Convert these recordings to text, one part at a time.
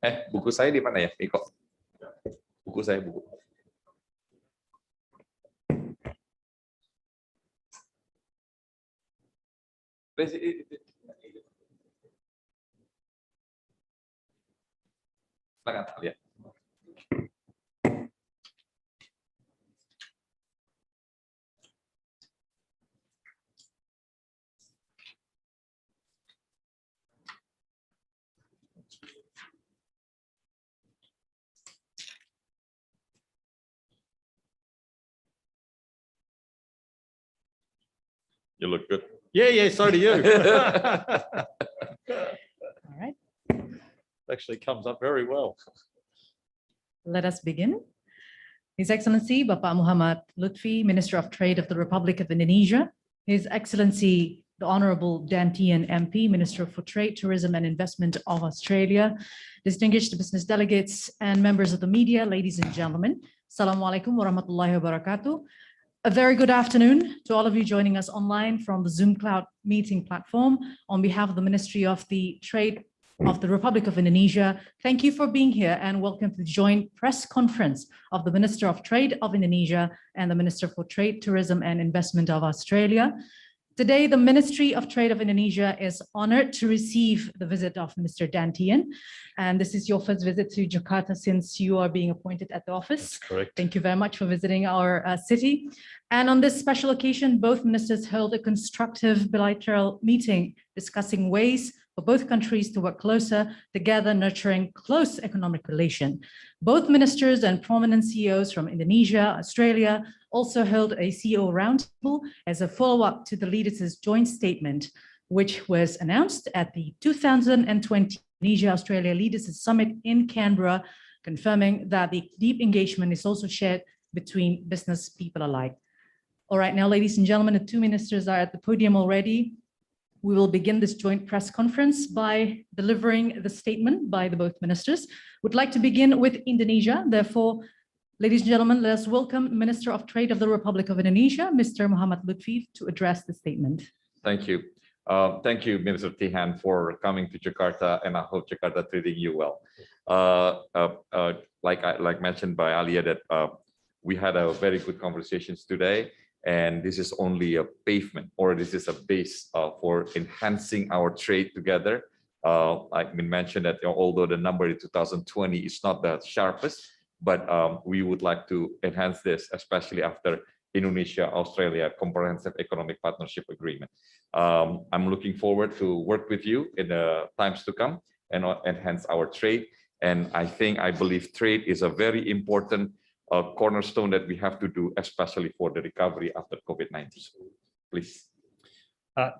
Buku saya di mana ya, Iko? Buku saya, buku. Silakan lihat. You look good. Yeah, so do you. All right, Actually comes up very well. let us begin. His Excellency Bapak Muhammad Lutfi, Minister of Trade of the Republic of Indonesia, His Excellency the Honorable Dan Tian MP, Minister for Trade, Tourism and Investment of Australia, distinguished business delegates and members of the media, ladies and gentlemen, Assalamualaikum warahmatullahi wabarakatuh. A very good afternoon to all of you joining us online from the Zoom Cloud meeting platform. On behalf of the Ministry of the Trade of the Republic of Indonesia, thank you for being here and welcome to the joint press conference of the Minister of Trade of Indonesia and the Minister for Trade, Tourism and Investment of Australia. Today, the Ministry of Trade of Indonesia is honored to receive the visit of Mr. Dan Tian. And this is your first visit to Jakarta since you are being appointed at the office. That's correct. Thank you very much for visiting our city. And on this special occasion, both ministers held a constructive bilateral meeting discussing ways for both countries to work closer together, nurturing close economic relation. Both ministers and prominent CEOs from Indonesia, Australia also held a CEO roundtable as a follow-up to the leaders' joint statement, which was announced at the 2020 Indonesia-Australia Leaders Summit in Canberra, confirming that the deep engagement is also shared between business people alike. All right, now, ladies and gentlemen, the two ministers are at the podium already. We will begin this joint press conference by delivering the statement by the both ministers. Would like to begin with Indonesia. Therefore, ladies and gentlemen, let us welcome Minister of Trade of the Republic of Indonesia, Mr. Muhammad Lutfi, to address the statement. Thank you. Thank you, Minister Tihan, for coming to Jakarta, and I hope Jakarta treating you well. Like mentioned by Alia, that we had a very good conversations today, and this is only a pavement, or this is a base for enhancing our trade together. Like we mentioned that although the number in 2020 is not the sharpest, but we would like to enhance this, especially after Indonesia-Australia Comprehensive Economic Partnership Agreement. I'm looking forward to work with you in the times to come and enhance our trade. And I believe trade is a very important cornerstone that we have to do, especially for the recovery after COVID-19. Please.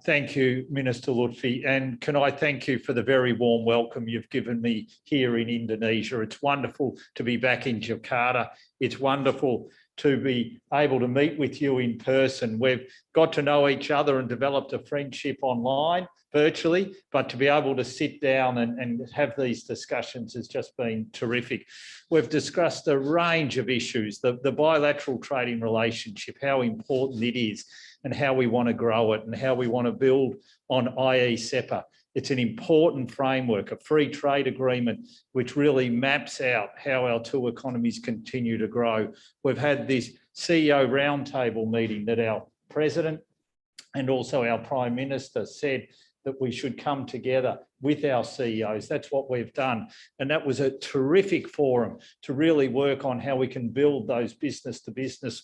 Thank you, Minister Lutfi, and can I thank you for the very warm welcome you've given me here in Indonesia. It's wonderful to be back in Jakarta. It's wonderful to be able to meet with you in person. We've got to know each other and developed a friendship online, virtually, but to be able to sit down and have these discussions has just been terrific. We've discussed a range of issues, the bilateral trading relationship, how important it is, and how we want to grow it and how we want to build on IE-SEPA. It's an important framework, a free trade agreement, which really maps out how our two economies continue to grow. We've had this CEO roundtable meeting that our President and also our Prime Minister said that we should come together with our CEOs. That's what we've done. And that was a terrific forum to really work on how we can build those business-to-business.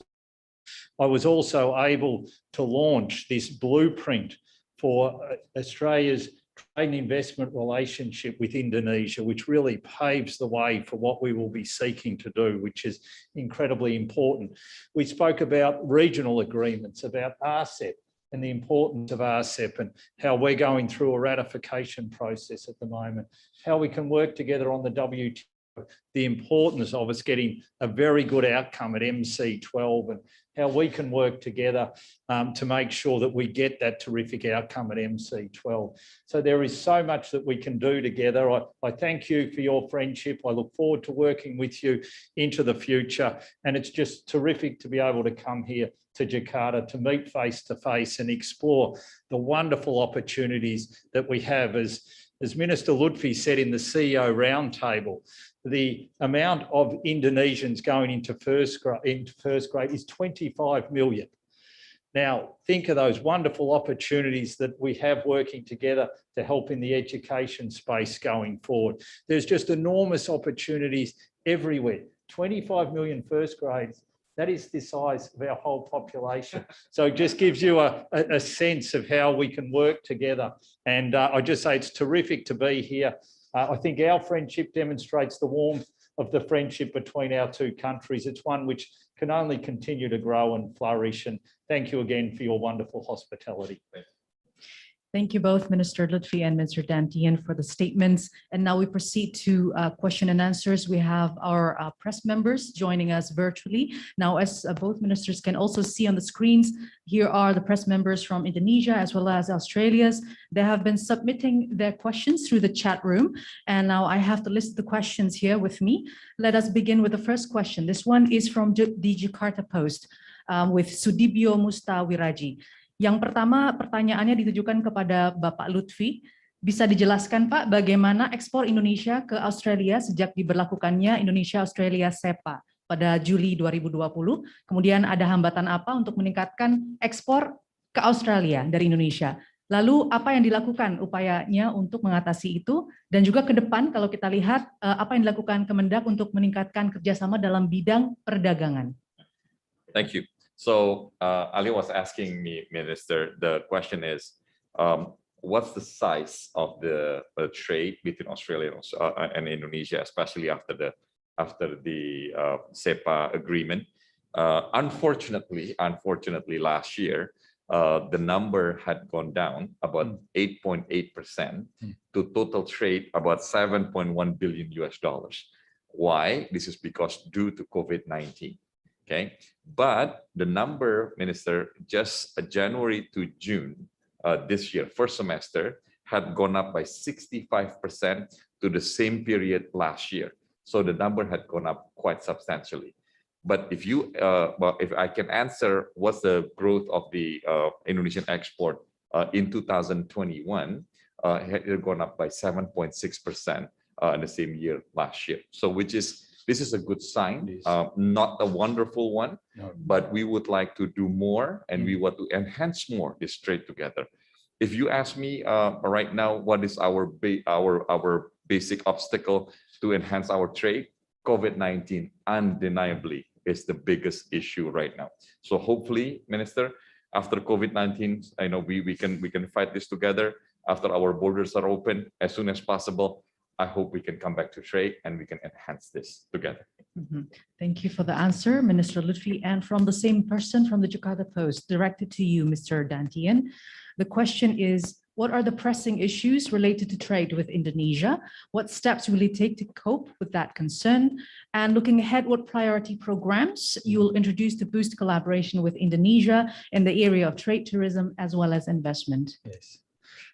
I was also able to launch this blueprint for Australia's trade and investment relationship with Indonesia, which really paves the way for what we will be seeking to do, which is incredibly important. We spoke about regional agreements, about RCEP and the importance of RCEP and how we're going through a ratification process at the moment, how we can work together on the WTO, the importance of us getting a very good outcome at MC12 and how we can work together to make sure that we get that terrific outcome at MC12. So there is so much that we can do together. I thank you for your friendship. I look forward to working with you into the future. And it's just terrific to be able to come here to Jakarta to meet face to face and explore the wonderful opportunities that we have as As Minister Lutfi said in the CEO roundtable, the amount of Indonesians going into first grade is 25 million. Now, think of those wonderful opportunities that we have working together to help in the education space going forward. There's just enormous opportunities everywhere. 25 million first grades, that is the size of our whole population. So it just gives you a sense of how we can work together. And I just say it's terrific to be here. I think our friendship demonstrates the warmth of the friendship between our two countries. It's one which can only continue to grow and flourish. And thank you again for your wonderful hospitality. Thank you both, Minister Lutfi and Mr. Dantian, for the statements. And now we proceed to question and answers. We have our press members joining us virtually. Now, as both ministers can also see on the screens, here are the press members from Indonesia as well as Australia's. They have been submitting their questions through the chat room. And now I have the list of the questions here with me. Let us begin with the first question. This one is from the Jakarta Post with Sudibyo Mustawiraji. Yang pertama, pertanyaannya ditujukan kepada Bapak Lutfi. Bisa dijelaskan, Pak, bagaimana ekspor Indonesia ke Australia sejak diberlakukannya Indonesia-Australia SEPA pada Juli 2020? Kemudian ada hambatan apa untuk meningkatkan ekspor ke Australia dari Indonesia? Lalu apa yang dilakukan upayanya untuk mengatasi itu? Dan juga ke depan kalau kita lihat apa yang dilakukan Kemendak untuk meningkatkan kerjasama dalam bidang perdagangan? Thank you. So Ali was asking me, Minister, the question is, what's the size of the trade between Australia and Indonesia, especially after the SEPA agreement? Unfortunately, last year, the number had gone down about 8.8% to total trade about $7.1 billion US. Why? This is because due to COVID-19. Okay, but the number, Minister, just January to June this year, first semester, had gone up by 65% to the same period last year. So the number had gone up quite substantially. But if you, if I can answer what's the growth of the Indonesian export in 2021, it had gone up by 7.6% in the same year last year. So this is a good sign, not a wonderful one, but we would like to do more and we want to enhance more this trade together. If you ask me right now, what is our basic obstacle to enhance our trade? COVID-19 undeniably is the biggest issue right now. So hopefully, Minister, after COVID-19, I know we can fight this together. After our borders are open, as soon as possible, I hope we can come back to trade and we can enhance this together. Thank you for the answer, Minister Lutfi. And from the same person from the Jakarta Post, directed to you, Mr. Dantian. The question is, what are the pressing issues related to trade with Indonesia? What steps will you take to cope with that concern? And looking ahead, what priority programs you will introduce to boost collaboration with Indonesia in the area of trade, tourism, as well as investment? Yes.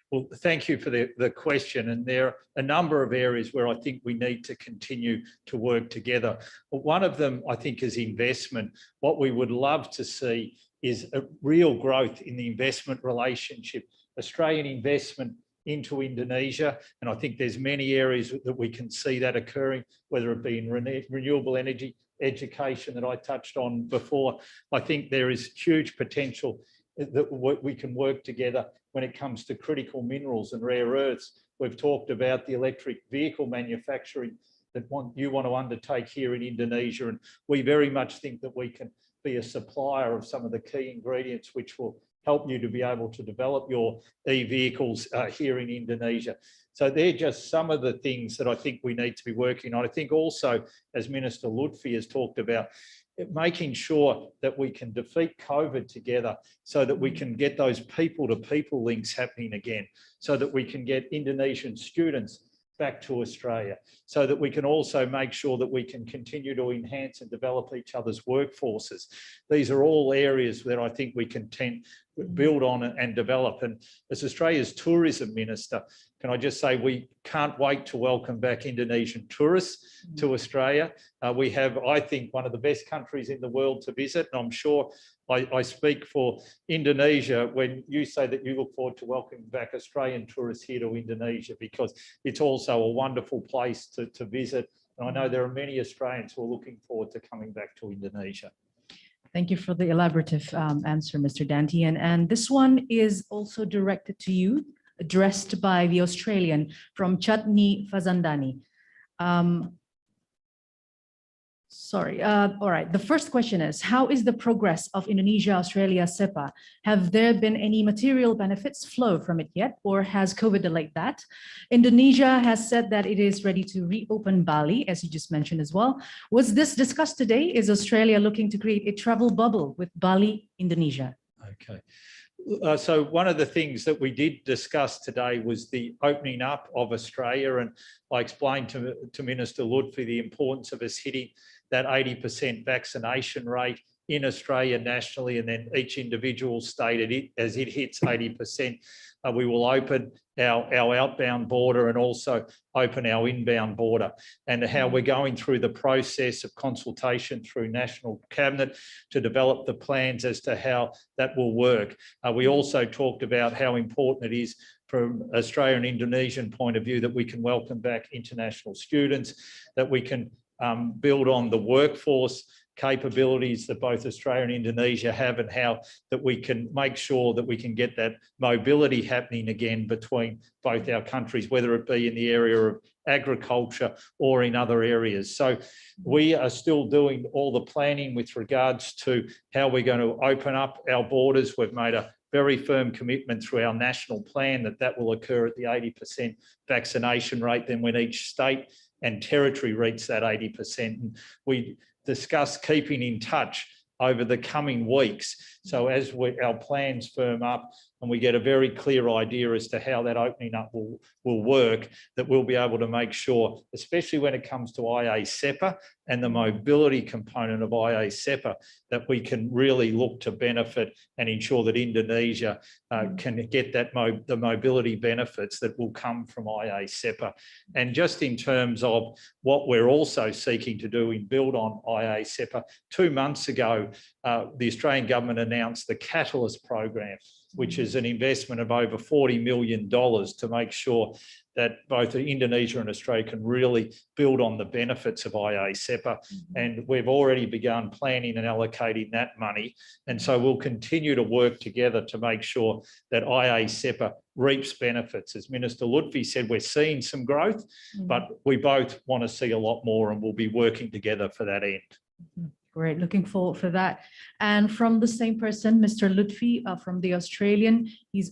Well, thank you for the question. And there are a number of areas where I think we need to continue to work together. One of them, I think, is investment. What we would love to see is a real growth in the investment relationship, Australian investment into Indonesia. And I think there's many areas that we can see that occurring, whether it be in renewable energy, education that I touched on before. I think there is huge potential that we can work together when it comes to critical minerals and rare earths. We've talked about the electric vehicle manufacturing that you want to undertake here in Indonesia, and we very much think that we can be a supplier of some of the key ingredients which will help you to be able to develop your e-vehicles here in Indonesia. So they're just some of the things that I think we need to be working on. I think also, as Minister Lutfi has talked about, making sure that we can defeat COVID together so that we can get those people-to-people links happening again, so that we can get Indonesian students back to Australia, so that we can also make sure that we can continue to enhance and develop each other's workforces. These are all areas that I think we can build on and develop. And as Australia's tourism minister, can I just say we can't wait to welcome back Indonesian tourists to Australia. We have, I think, one of the best countries in the world to visit, and I'm sure I speak for Indonesia when you say that you look forward to welcoming back Australian tourists here to Indonesia, because it's also a wonderful place to visit. And I know there are many Australians who are looking forward to coming back to Indonesia. Thank you for the elaborative answer, Mr. Dantian. And this one is also directed to you, addressed by the Australian from Chatni Fazandani. All right. The first question is, how is the progress of Indonesia-Australia SEPA? Have there been any material benefits flow from it yet, or has COVID delayed that? Indonesia has said that it is ready to reopen Bali, as you just mentioned as well. Was this discussed today? Is Australia looking to create a travel bubble with Bali, Indonesia? Okay. So one of the things that we did discuss today was the opening up of Australia, and I explained to Minister Lutfi the importance of us hitting that 80% vaccination rate in Australia nationally, and then each individual state, as it hits 80%, we will open our outbound border and also open our inbound border, and how we're going through the process of consultation through National Cabinet to develop the plans as to how that will work. We also talked about how important it is from Australian and Indonesian point of view that we can welcome back international students, that we can build on the workforce capabilities that both Australia and Indonesia have, and how that we can make sure that we can get that mobility happening again between both our countries, whether it be in the area of agriculture or in other areas. So we are still doing all the planning with regards to how we're going to open up our borders. We've made a very firm commitment through our national plan that will occur at the 80% vaccination rate. Then when each state and territory reach that 80%, and we discuss keeping in touch over the coming weeks. So as our plans firm up and we get a very clear idea as to how that opening up will work, that we'll be able to make sure, especially when it comes to IA-SEPA and the mobility component of IA-SEPA, that we can really look to benefit and ensure that Indonesia can get the mobility benefits that will come from IA-SEPA. And just in terms of what we're also seeking to do in build on IA-SEPA, 2 months ago, the Australian government announced the Catalyst program, which is an investment of over $40 million to make sure that both Indonesia and Australia can really build on the benefits of IA-SEPA. And we've already begun planning and allocating that money. And so we'll continue to work together to make sure that IA-SEPA reaps benefits. As Minister Lutfi said, we're seeing some growth, but we both want to see a lot more, and we'll be working together for that end. Great, looking forward for that. And from the same person, Mr. Lutfi from the Australian, he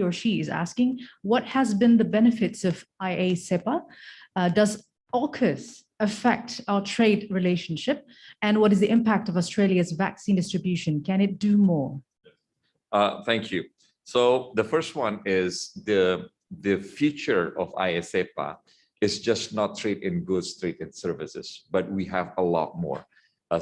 or she is asking, what has been the benefits of IA-SEPA? Does AUKUS affect our trade relationship? And what is the impact of Australia's vaccine distribution? Can it do more? Thank you. So the first one is the future of IA-SEPA is just not trade in goods, trade in services, but we have a lot more. A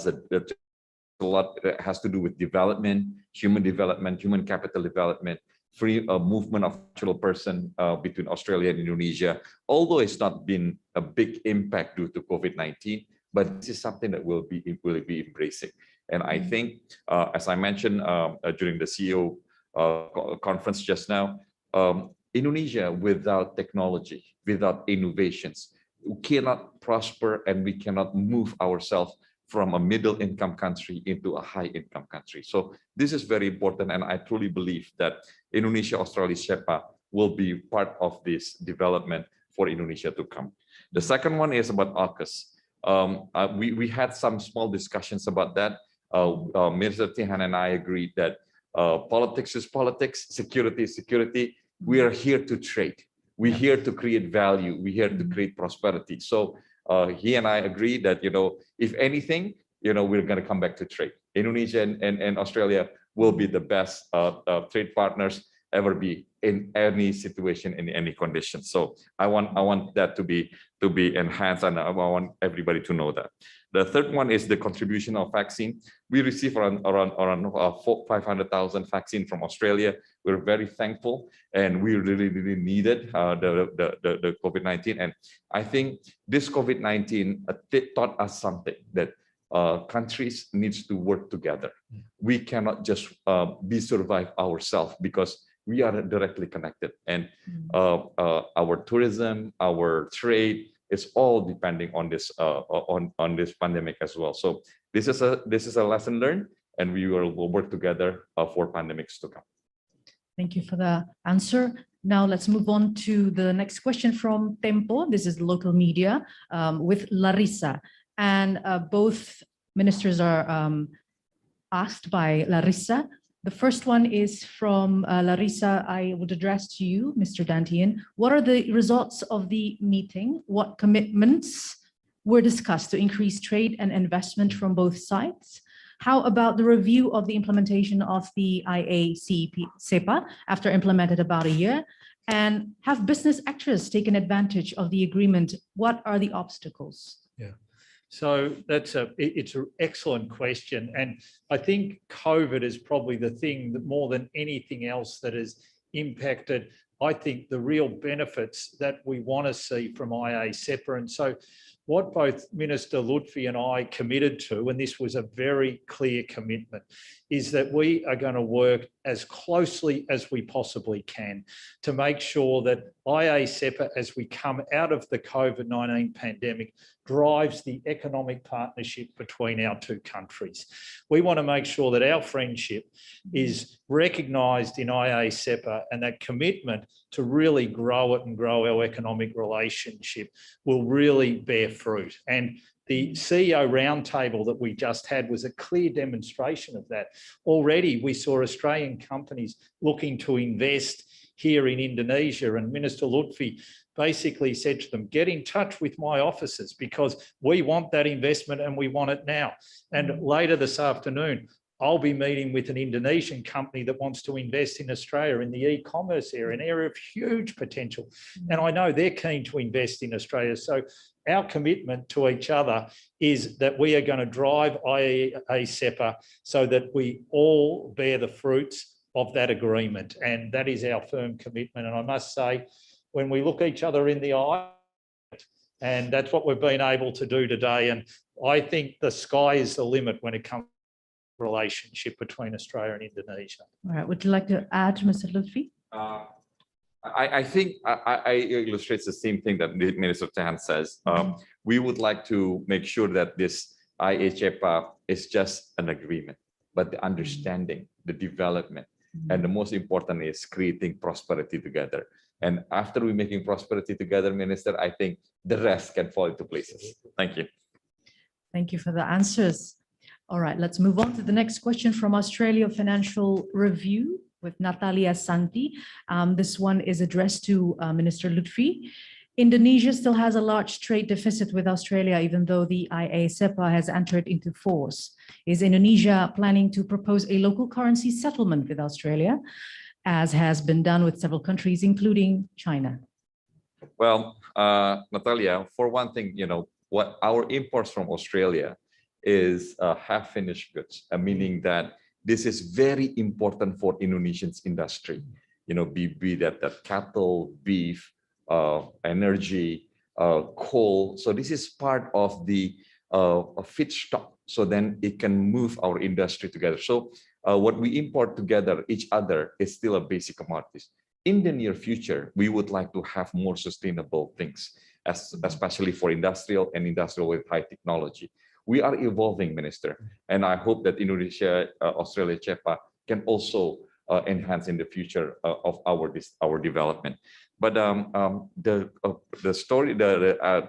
lot that has to do with development, human capital development, free movement of natural person between Australia and Indonesia. Although it's not been a big impact due to COVID-19, but this is something that we'll be embracing. And I think, as I mentioned during the CEO conference just now, Indonesia without technology, without innovations, we cannot prosper, and we cannot move ourselves from a middle-income country into a high-income country. So this is very important, and I truly believe that Indonesia-Australia SEPA will be part of this development for Indonesia to come. The second one is about AUKUS. We had some small discussions about that. Minister Tihan and I agreed that politics is politics, security is security. We are here to trade. We're here to create value. We're here to create prosperity. So he and I agree that, if anything, we're going to come back to trade. Indonesia and Australia will be the best trade partners ever be in any situation, in any condition. So I want that to be enhanced, and I want everybody to know that. The third one is the contribution of vaccine. We received around 500,000 vaccine from Australia. We're very thankful, and we really needed the COVID-19. And I think this COVID-19 taught us something, that countries needs to work together. We cannot just be survive ourselves because we are directly connected, and our tourism, our trade is all depending on this on this pandemic as well. So this is a lesson learned, and we will work together for pandemics to come. Thank you for the answer. Now let's move on to the next question from Tempo. This is local media with Larissa, and both ministers are asked by Larissa. The first one is from Larissa. I would address to you, Mr. Dantian. What are the results of the meeting? What commitments were discussed to increase trade and investment from both sides? How about the review of the implementation of the IA-CEPA after implemented about a year? And have business actors taken advantage of the agreement? What are the obstacles? Yeah. So it's an excellent question. And I think COVID is probably the thing that more than anything else that has impacted, I think, the real benefits that we want to see from IA-CEPA. And so what both Minister Lutfi and I committed to, and this was a very clear commitment, is that we are going to work as closely as we possibly can to make sure that IA-CEPA, as we come out of the COVID-19 pandemic, drives the economic partnership between our two countries. We want to make sure that our friendship is recognised in IA-CEPA, and that commitment to really grow it and grow our economic relationship will really bear fruit. And the CEO roundtable that we just had was a clear demonstration of that. Already we saw Australian companies looking to invest here in Indonesia, and Minister Lutfi basically said to them, get in touch with my offices because we want that investment and we want it now. And later this afternoon, I'll be meeting with an Indonesian company that wants to invest in Australia in the e-commerce area, an area of huge potential. And I know they're keen to invest in Australia. So our commitment to each other is that we are going to drive IA-CEPA so that we all bear the fruits of that agreement. And that is our firm commitment. And I must say, when we look each other in the eye, and that's what we've been able to do today. And I think the sky is the limit when it comes to the relationship between Australia and Indonesia. All right. Would you like to add, Mr. Lutfi? I think I illustrates the same thing that Minister Tehan says. We would like to make sure that this IA-CEPA is just an agreement, but the understanding, the development, and the most important is creating prosperity together. And after we're making prosperity together, Minister, I think the rest can fall into places. Thank you. Thank you for the answers. All right, let's move on to the next question from Australia Financial Review with Natalia Santi. This one is addressed to Minister Lutfi. Indonesia still has a large trade deficit with Australia, even though the IA-CEPA has entered into force. Is Indonesia planning to propose a local currency settlement with Australia, as has been done with several countries, including China? Well, Natalia, for one thing, what our imports from Australia is half-finished goods, meaning that this is very important for Indonesian's industry. Be that cattle, beef, energy, coal. So this is part of the feedstock. So then it can move our industry together. So what we import together each other is still a basic commodities. In the near future, we would like to have more sustainable things, especially for industrial and industrial with high technology. We are evolving, Minister, and I hope that Indonesia, Australia, CEPA can also enhance in the future of our development. But the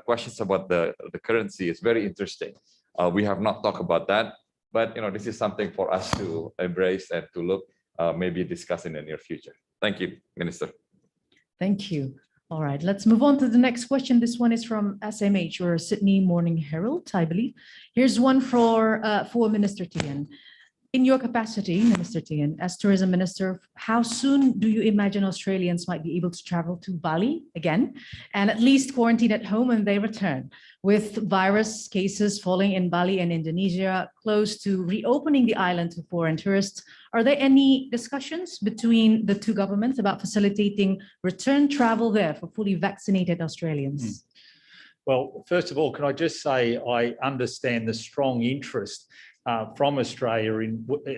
questions about the currency is very interesting. We have not talked about that, but this is something for us to embrace and to look, maybe discuss in the near future. Thank you, Minister. Thank you. All right, let's move on to the next question. This one is from SMH, or Sydney Morning Herald, I believe. Here's one for Minister Tian. In your capacity, Minister Tian, as Tourism Minister, how soon do you imagine Australians might be able to travel to Bali again and at least quarantine at home when they return? With virus cases falling in Bali and Indonesia, close to reopening the island to foreign tourists, are there any discussions between the two governments about facilitating return travel there for fully vaccinated Australians? Well, first of all, can I just say I understand the strong interest from Australia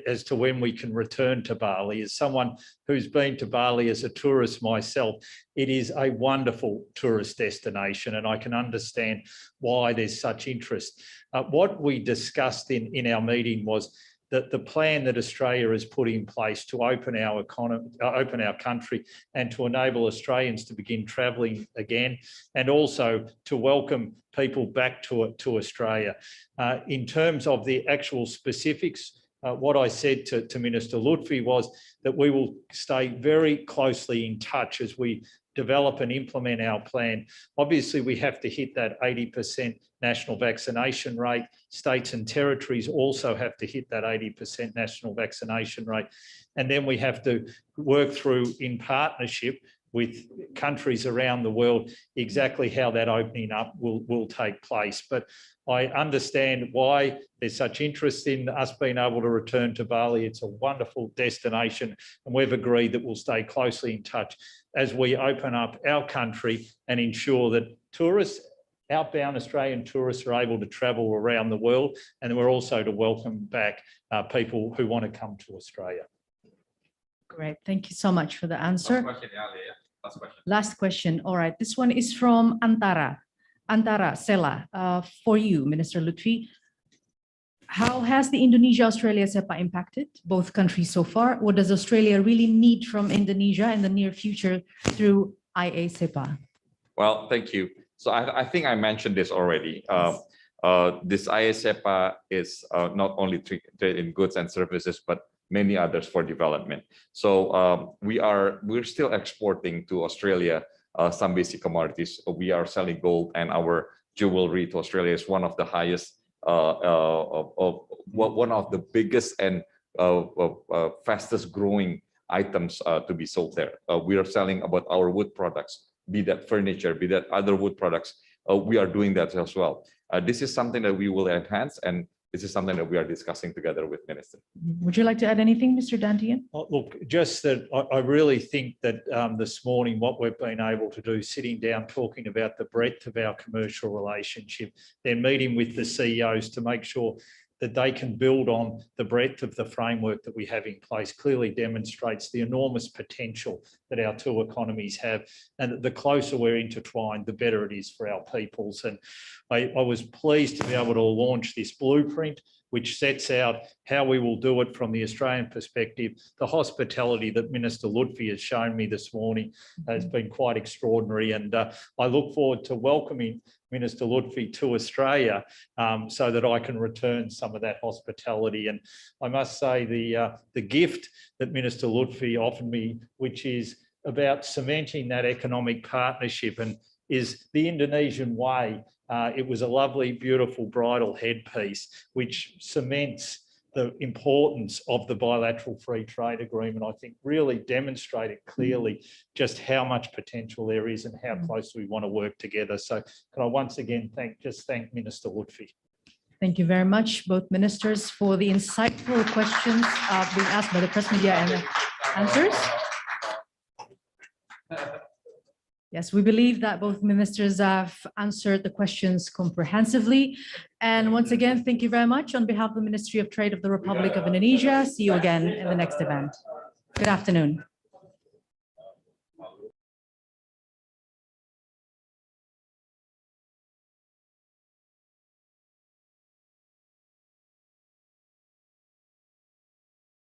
as to when we can return to Bali. As someone who's been to Bali as a tourist myself, it is a wonderful tourist destination, and I can understand why there's such interest. What we discussed in our meeting was that the plan that Australia has put in place to open our economy, open our country, and to enable Australians to begin travelling again, and also to welcome people back to Australia. In terms of the actual specifics, what I said to Minister Lutfi was that we will stay very closely in touch as we develop and implement our plan. Obviously, we have to hit that 80% national vaccination rate. States and territories also have to hit that 80% national vaccination rate. And then we have to work through in partnership with countries around the world exactly how that opening up will take place. But I understand why there's such interest in us being able to return to Bali. It's a wonderful destination, and we've agreed that we'll stay closely in touch as we open up our country and ensure that tourists, outbound Australian tourists, are able to travel around the world, and we're also to welcome back people who want to come to Australia. Great, thank you so much for the answer. Last question, yeah. Last question. Last question. All right, this one is from Antara Sela. For you, Minister Lutfi. How has the Indonesia-Australia SEPA impacted both countries so far? What does Australia really need from Indonesia in the near future through IA SEPA? Well, thank you. So I think I mentioned this already. This IA SEPA is not only trade in goods and services, but many others for development. So we're still exporting to Australia some basic commodities. We are selling gold, and our jewelry to Australia is one of the highest, one of the biggest and fastest growing items to be sold there. We are selling about our wood products, be that furniture, be that other wood products. We are doing that as well. This is something that we will enhance, and this is something that we are discussing together with Minister. Would you like to add anything, Mr. Dantian? Look, just that I really think that this morning what we've been able to do, sitting down, talking about the breadth of our commercial relationship, then meeting with the CEOs to make sure that they can build on the breadth of the framework that we have in place, clearly demonstrates the enormous potential that our two economies have, and the closer we're intertwined, the better it is for our peoples. And I was pleased to be able to launch this blueprint, which sets out how we will do it from the Australian perspective. The hospitality that Minister Lutfi has shown me this morning has been quite extraordinary, and I look forward to welcoming Minister Lutfi to Australia so that I can return some of that hospitality. And I must say the gift that Minister Lutfi offered me, which is about cementing that economic partnership, and is the Indonesian way. It was a lovely, beautiful bridal headpiece, which cements the importance of the bilateral free trade agreement. I think really demonstrated clearly just how much potential there is and how closely we want to work together. So can I once again thank Minister Lutfi. Thank you very much, both ministers, for the insightful questions being asked by the press media and the answers. Yes, we believe that both ministers have answered the questions comprehensively. And once again, thank you very much on behalf of the Ministry of Trade of the Republic of Indonesia. See you again in the next event. Good afternoon.